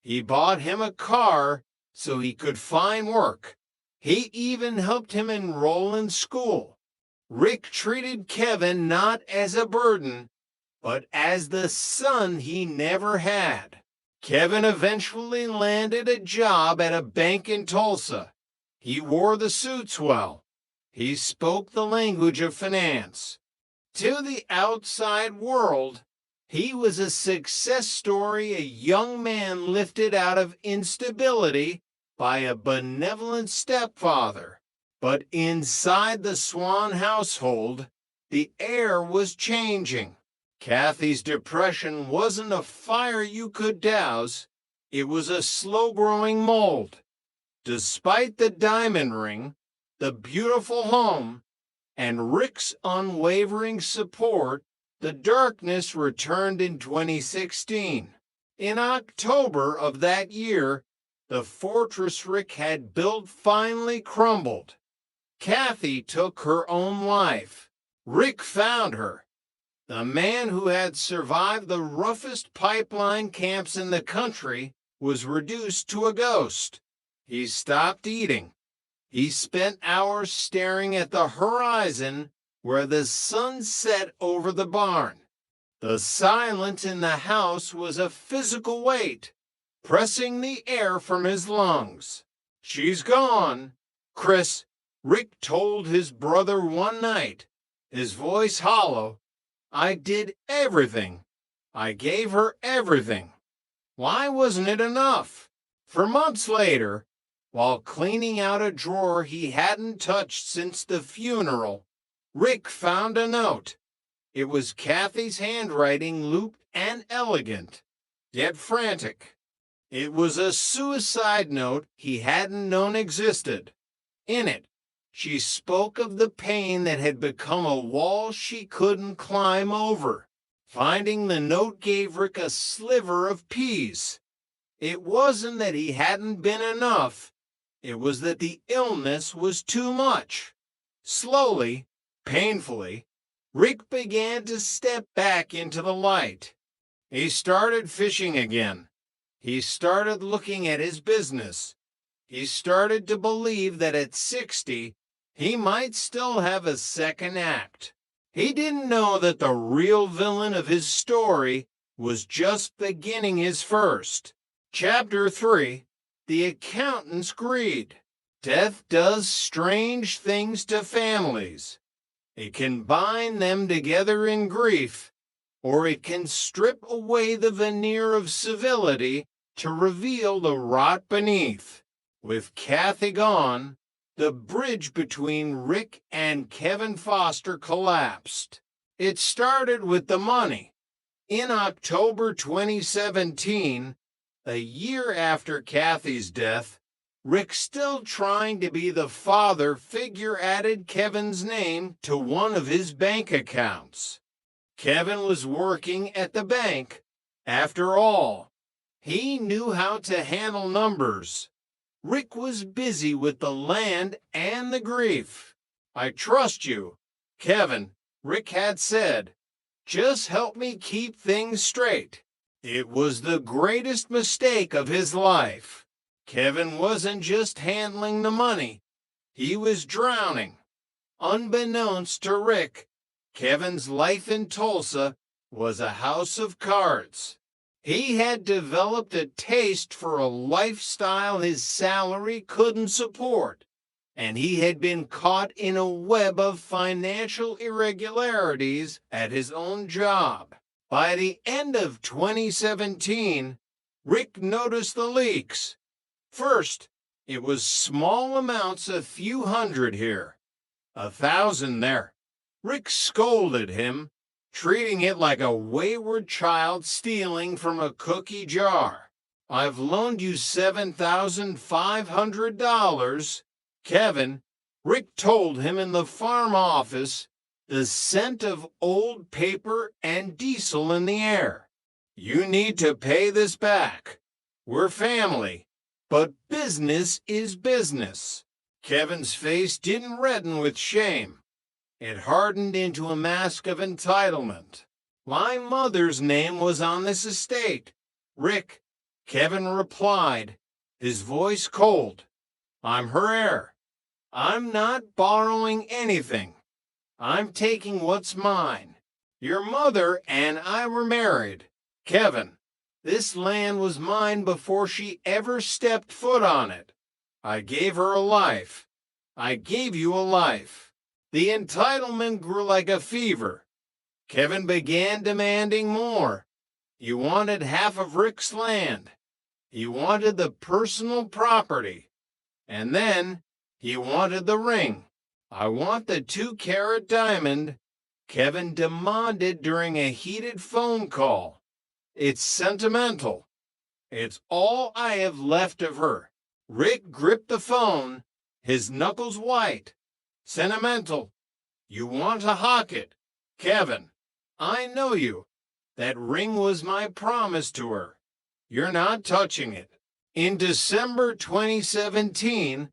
He bought him a car so he could find work. He even helped him enroll in school. Rick treated Kevin not as a burden, but as the son he never had. Kevin eventually landed a job at a bank in Tulsa. He wore the suits well. He spoke the language of finance. To the outside world, he was a success story, a young man lifted out of instability by a benevolent stepfather. But inside the Swan household, the air was changing. Kathy's depression wasn't a fire you could douse. It was a slow-growing mold. Despite the diamond ring, the beautiful home, and Rick's unwavering support, the darkness returned in 2016. In October of that year, the fortress Rick had built finally crumbled. Kathy took her own life. Rick found her. The man who had survived the roughest pipeline camps in the country was reduced to a ghost. He stopped eating. He spent hours staring at the horizon where the sun set over the barn. The silence in the house was a physical weight, pressing the air from his lungs. "She's gone, Chris," Rick told his brother one night, his voice hollow. "I did everything. I gave her everything. Why wasn't it enough?" For months later, while cleaning out a drawer he hadn't touched since the funeral, Rick found a note. It was Kathy's handwriting, looped and elegant, yet frantic. It was a suicide note he hadn't known existed. In it, she spoke of the pain that had become a wall she couldn't climb over. Finding the note gave Rick a sliver of peace. It wasn't that he hadn't been enough. It was that the illness was too much. Slowly, painfully, Rick began to step back into the light. He started fishing again. He started looking at his business. He started to believe that at 60, he might still have a second act. He didn't know that the real villain of his story was just beginning his first. Chapter 3, The Accountant's Greed. Death does strange things to families. It can bind them together in grief, or it can strip away the veneer of civility to reveal the rot beneath. With Kathy gone, the bridge between Rick and Kevin Foster collapsed. It started with the money. In October 2017, a year after Kathy's death, Rick, still trying to be the father figure, added Kevin's name to one of his bank accounts. Kevin was working at the bank. After all, he knew how to handle numbers. Rick was busy with the land and the grief. "I trust you, Kevin," Rick had said. "Just help me keep things straight." It was the greatest mistake of his life. Kevin wasn't just handling the money. He was drowning. Unbeknownst to Rick, Kevin's life in Tulsa was a house of cards. He had developed a taste for a lifestyle his salary couldn't support, and he had been caught in a web of financial irregularities at his own job. By the end of 2017, Rick noticed the leaks. First, it was small amounts, a few hundred here, 1,000 there. Rick scolded him, treating it like a wayward child stealing from a cookie jar. "I've loaned you $7,500, Kevin," Rick told him in the farm office, the scent of old paper and diesel in the air. "You need to pay this back. We're family. But business is business. Kevin's face didn't redden with shame. It hardened into a mask of entitlement. My mother's name was on this estate. Rick, Kevin replied, his voice cold. I'm her heir. I'm not borrowing anything. I'm taking what's mine. Your mother and I were married. Kevin, this land was mine before she ever stepped foot on it. I gave her a life. I gave you a life. The entitlement grew like a fever. Kevin began demanding more. You wanted half of Rick's land. He wanted the personal property. And then he wanted the ring. I want the 2-carat diamond, Kevin demanded during a heated phone call. It's sentimental. It's all I have left of her. Rick gripped the phone, his knuckles white. Sentimental. You want to hawk it. Kevin, I know you. That ring was my promise to her. You're not touching it. In December 2017,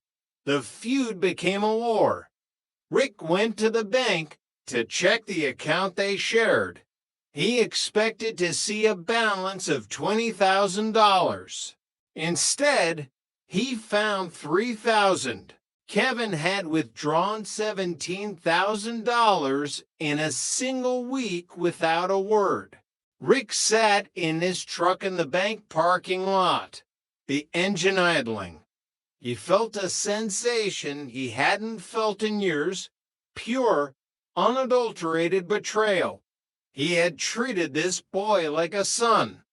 the feud became a war. Rick went to the bank to check the account they shared. He expected to see a balance of $20,000. Instead, he found $3,000. Kevin had withdrawn $17,000 in a single week without a word. Rick sat in his truck in the bank parking lot, the engine idling. He felt a sensation he hadn't felt in years, pure, unadulterated betrayal. He had treated this boy like a son.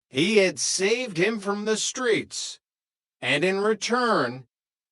He had saved him from the streets. And in return,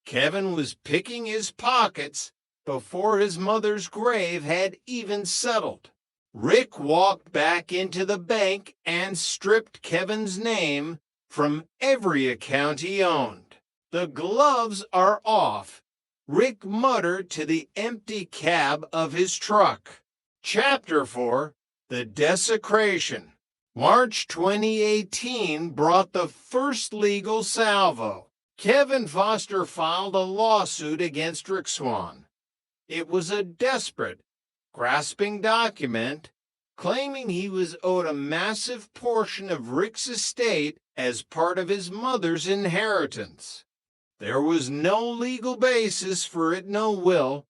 Kevin was picking his pockets before his mother's grave had even settled. Rick walked back into the bank and stripped Kevin's name from every account he owned. The gloves are off, Rick muttered to the empty cab of his truck. Chapter 4, The Desecration. March 2018 brought the first legal salvo. Kevin Foster filed a lawsuit against Rick Swan. It was a desperate, grasping document claiming he was owed a massive portion of Rick's estate as part of his mother's inheritance. There was no legal basis for it, no will,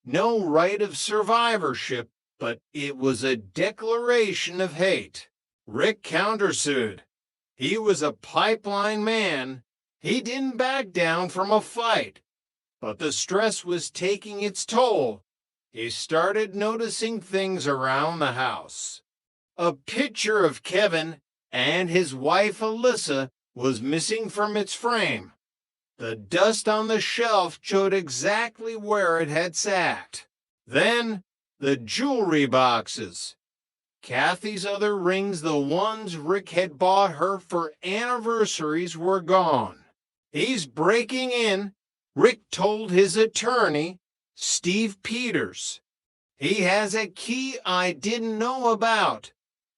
no right of survivorship, but it was a declaration of hate. Rick countersued. He was a pipeline man. He didn't back down from a fight, but the stress was taking its toll. He started noticing things around the house. A picture of Kevin and his wife Alyssa was missing from its frame. The dust on the shelf showed exactly where it had sat. Then the jewelry boxes. Kathy's other rings, the ones Rick had bought her for anniversaries, were gone. He's breaking in, Rick told his attorney, Steve Peters. He has a key I didn't know about,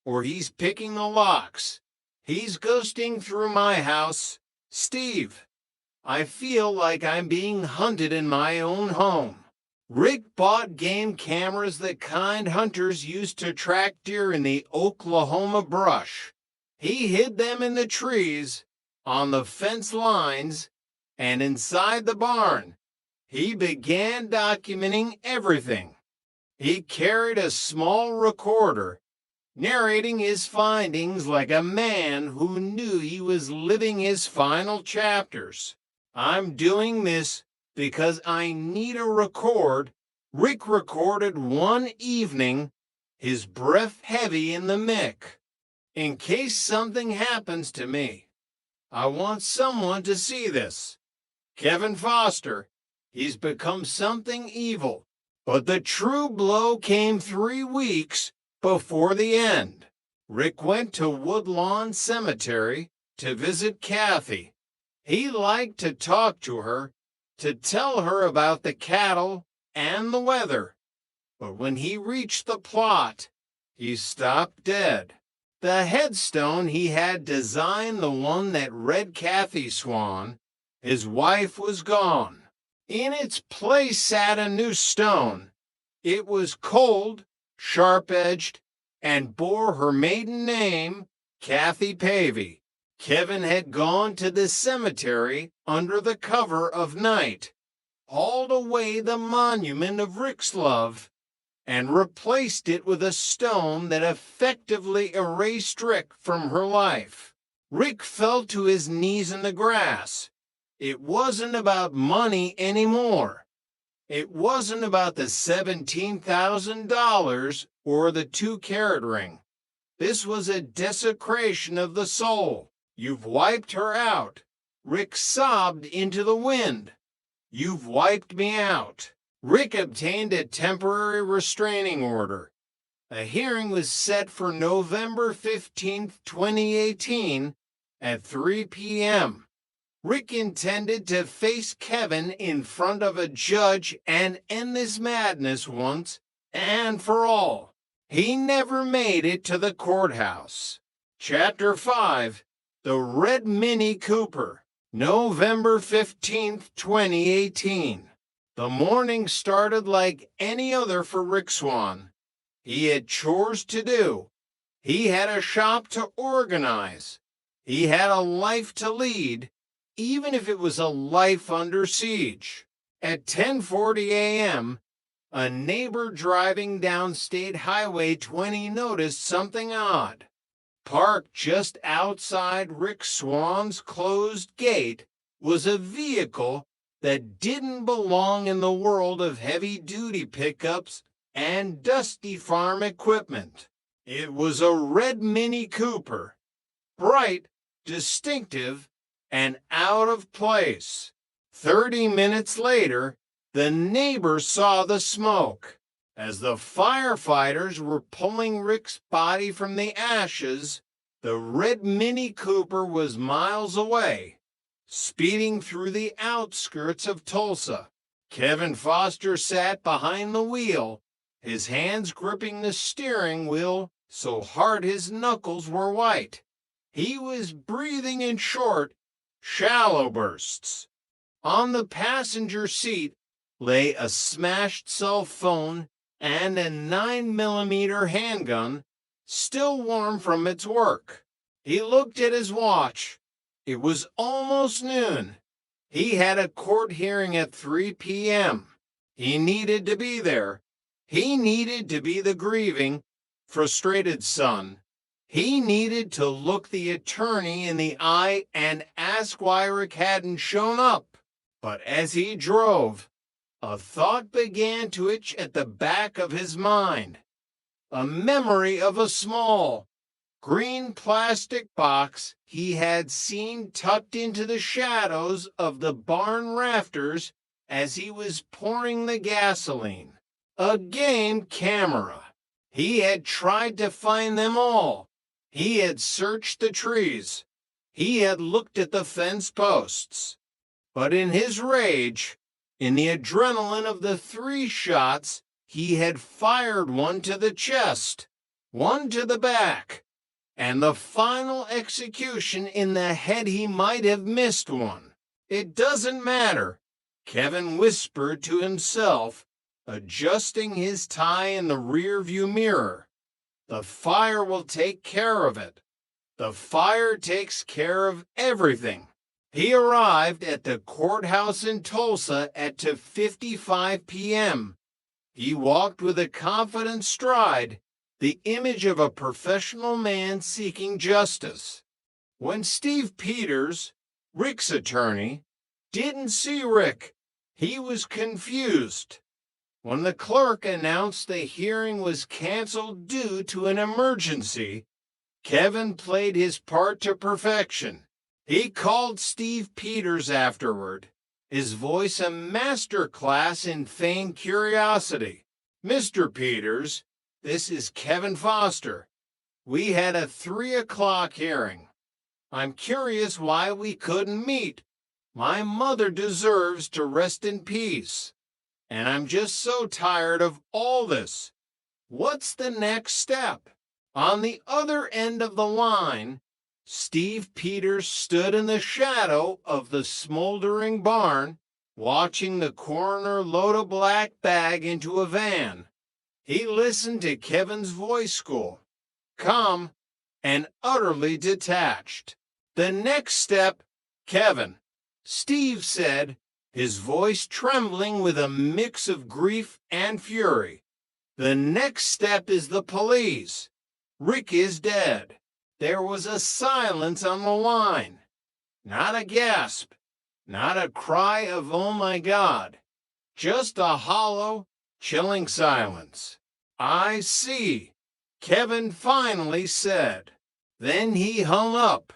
or he's picking the locks. He's ghosting through my house. Steve, I feel like I'm being hunted in my own home. Rick bought game cameras, the kind hunters used to track deer in the Oklahoma brush. He hid them in the trees, on the fence lines, and inside the barn. He began documenting everything. He carried a small recorder, narrating his findings like a man who knew he was living his final chapters. I'm doing this because I need a record. Rick recorded one evening, his breath heavy in the mic. In case something happens to me, I want someone to see this. Kevin Foster, he's become something evil. But the true blow came 3 weeks before the end. Rick went to Woodlawn Cemetery to visit Kathy. He liked to talk to her, to tell her about the cattle and the weather. But when he reached the plot, he stopped dead. The headstone he had designed, the one that read Kathy Swan, His wife was gone. In its place sat a new stone. It was cold, sharp-edged, and bore her maiden name, Kathy Pavey. Kevin had gone to the cemetery under the cover of night, hauled away the monument of Rick's love, and replaced it with a stone that effectively erased Rick from her life. Rick fell to his knees in the grass. It wasn't about money anymore. It wasn't about the $17,000 or the 2-carat ring. This was a desecration of the soul. You've wiped her out. Rick sobbed into the wind. You've wiped me out. Rick obtained a temporary restraining order. A hearing was set for November 15, 2018 at 3 p.m. Rick intended to face Kevin in front of a judge and end this madness once and for all. He never made it to the courthouse. Chapter 5, The Red Mini Cooper, November 15, 2018. The morning started like any other for Rick Swan. He had chores to do. He had a shop to organize. He had a life to lead, even if it was a life under siege. At 10:40 a.m., a neighbor driving down State Highway 20 noticed something odd. Parked just outside Rick Swan's closed gate was a vehicle that didn't belong in the world of heavy-duty pickups and dusty farm equipment. It was a red Mini Cooper, bright, distinctive, and out of place. 30 minutes later, the neighbor saw the smoke. As the firefighters were pulling Rick's body from the ashes, the red Mini Cooper was miles away, speeding through the outskirts of Tulsa. Kevin Foster sat behind the wheel, his hands gripping the steering wheel so hard his knuckles were white. He was breathing in short, shallow bursts. On the passenger seat lay a smashed cell phone and a 9mm handgun, still warm from its work. He looked at his watch. It was almost noon. He had a court hearing at 3 p.m. He needed to be there. He needed to be the grieving, frustrated son. He needed to look the attorney in the eye and ask why Rick hadn't shown up. But as he drove, a thought began to itch at the back of his mind. A memory of a small, green plastic box he had seen tucked into the shadows of the barn rafters as he was pouring the gasoline. A game camera. He had tried to find them all. He had searched the trees. He had looked at the fence posts. But in his rage, in the adrenaline of the 3 shots, he had fired one to the chest, one to the back, and the final execution in the head he might have missed one. It doesn't matter, Kevin whispered to himself, adjusting his tie in the rearview mirror. The fire will take care of it. The fire takes care of everything. He arrived at the courthouse in Tulsa at 2:55 p.m. He walked with a confident stride, the image of a professional man seeking justice. When Steve Peters, Rick's attorney, didn't see Rick, he was confused. When the clerk announced the hearing was canceled due to an emergency, Kevin played his part to perfection. He called Steve Peters afterward, his voice a master class in feigned curiosity. Mr. Peters, this is Kevin Foster. We had a 3 o'clock hearing. I'm curious why we couldn't meet. My mother deserves to rest in peace. And I'm just so tired of all this. What's the next step? On the other end of the line, Steve Peters stood in the shadow of the smoldering barn, watching the coroner load a black bag into a van. He listened to Kevin's voice school, calm and utterly detached. "The next step, Kevin," Steve said, his voice trembling with a mix of grief and fury. "The next step is the police. Rick is dead." There was a silence on the line. Not a gasp, not a cry of "oh my God," just a hollow, chilling silence. "I see," Kevin finally said. Then he hung up.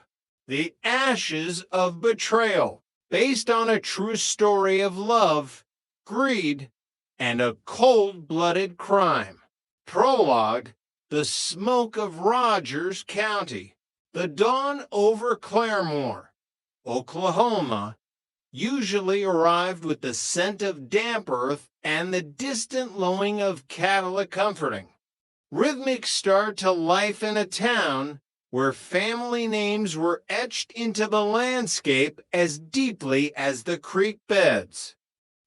The Ashes of Betrayal, based on a true story of love, greed, and a cold-blooded crime. Prologue: The smoke of Rogers County. The dawn over Claremore, Oklahoma, usually arrived with the scent of damp earth and the distant lowing of cattle comforting. Rhythmic start to life in a town where family names were etched into the landscape as deeply as the creek beds.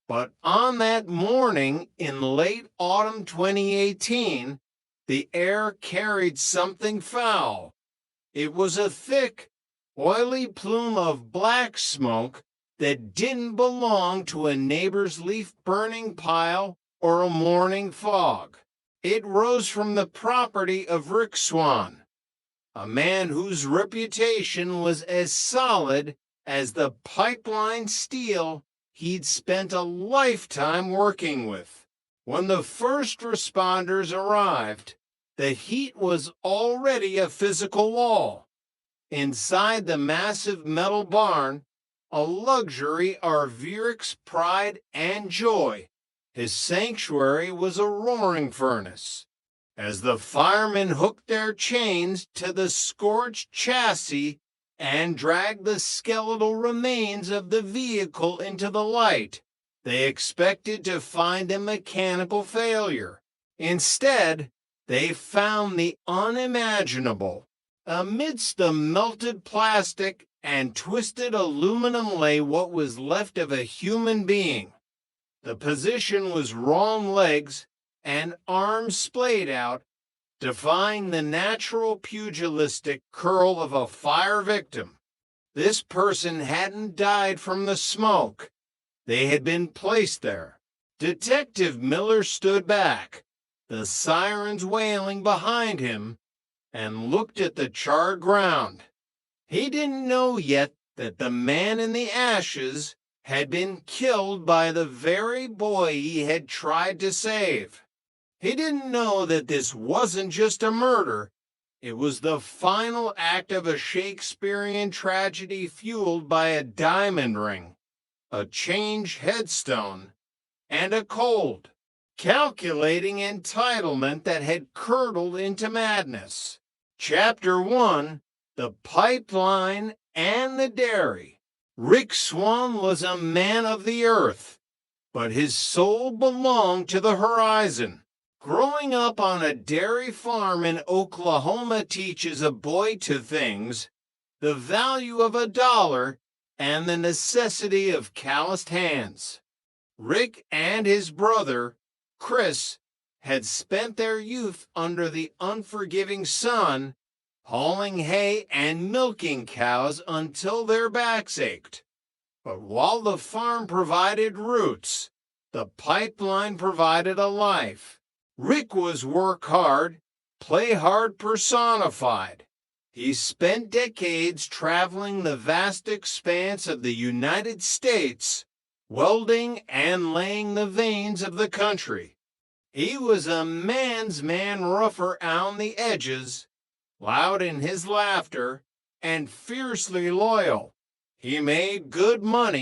But on that morning in late autumn 2018, the air carried something foul. It was a thick, oily plume of black smoke that didn't belong to a neighbor's leaf-burning pile or a morning fog. It rose from the property of Rick Swan, a man whose reputation was as solid as the pipeline steel he'd spent a lifetime working with. When the first responders arrived, the heat was already a physical wall. Inside the massive metal barn, a luxury Rick's pride and joy, his sanctuary was a roaring furnace. As the firemen hooked their chains to the scorched chassis and dragged the skeletal remains of the vehicle into the light, they expected to find a mechanical failure. Instead, they found the unimaginable. Amidst the melted plastic and twisted aluminum lay what was left of a human being. The position was wrong legs and arms splayed out, defying the natural pugilistic curl of a fire victim. This person hadn't died from the smoke. They had been placed there. Detective Miller stood back, the sirens wailing behind him, and looked at the charred ground. He didn't know yet that the man in the ashes had been killed by the very boy he had tried to save. He didn't know that this wasn't just a murder. It was the final act of a Shakespearean tragedy fueled by a diamond ring, a change headstone, and a cold, calculating entitlement that had curdled into madness. Chapter 1: The Pipeline and the Dairy. Rick Swan was a man of the earth, but his soul belonged to the horizon. Growing up on a dairy farm in Oklahoma teaches a boy two things: the value of $1 and the necessity of calloused hands. Rick and his brother, Chris, had spent their youth under the unforgiving sun, hauling hay and milking cows until their backs ached. But while the farm provided roots, the pipeline provided a life. Rick was work hard, play hard personified. He spent decades traveling the vast expanse of the United States, welding and laying the veins of the country. He was a man's man, rougher on the edges, loud in his laughter, and fiercely loyal. He made good money